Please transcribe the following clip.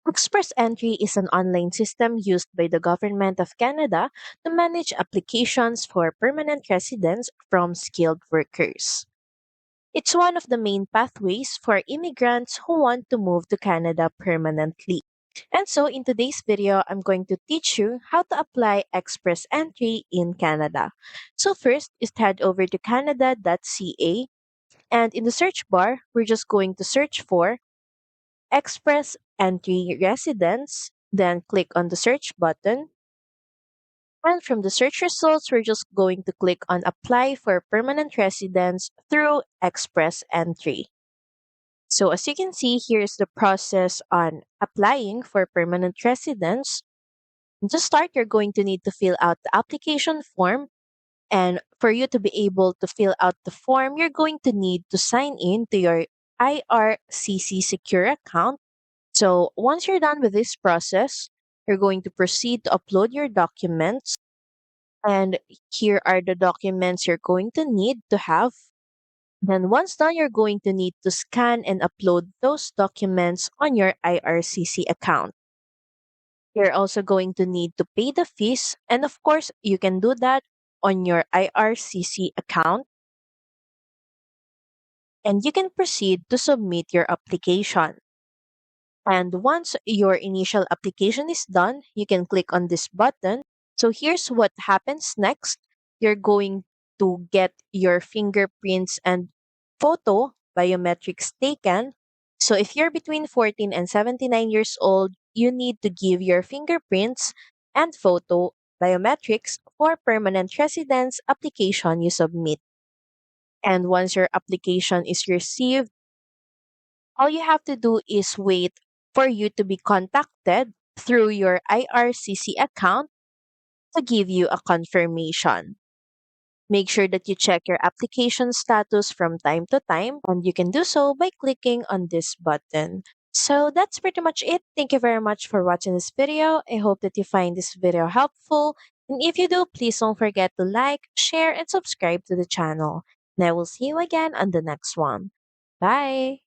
Express Entry is an online system used by the Government of Canada to manage applications for permanent residence from skilled workers. It's one of the main pathways for immigrants who want to move to Canada permanently. And so, in today's video, I'm going to teach you how to apply Express Entry in Canada. So, first is head over to canada.ca, and in the search bar, we're just going to search for Express Entry Residence, then click on the search button. And from the search results, we're just going to click on Apply for Permanent Residence through Express Entry. So as you can see, here's the process on applying for permanent residence. To start, you're going to need to fill out the application form. And for you to be able to fill out the form, you're going to need to sign in to your IRCC Secure account. So once you're done with this process, you're going to proceed to upload your documents. And here are the documents you're going to need to have. Then once done, you're going to need to scan and upload those documents on your IRCC account. You're also going to need to pay the fees. And of course, you can do that on your IRCC account. And you can proceed to submit your application. And once your initial application is done, you can click on this button. So here's what happens next. You're going to get your fingerprints and photo biometrics taken. So if you're between 14 and 79 years old, you need to give your fingerprints and photo biometrics for permanent residence application you submit. And once your application is received, all you have to do is wait for you to be contacted through your IRCC account to give you a confirmation. Make sure that you check your application status from time to time, and you can do so by clicking on this button. So that's pretty much it. Thank you very much for watching this video. I hope that you find this video helpful. And if you do, please don't forget to like, share, and subscribe to the channel. And I will see you again on the next one. Bye!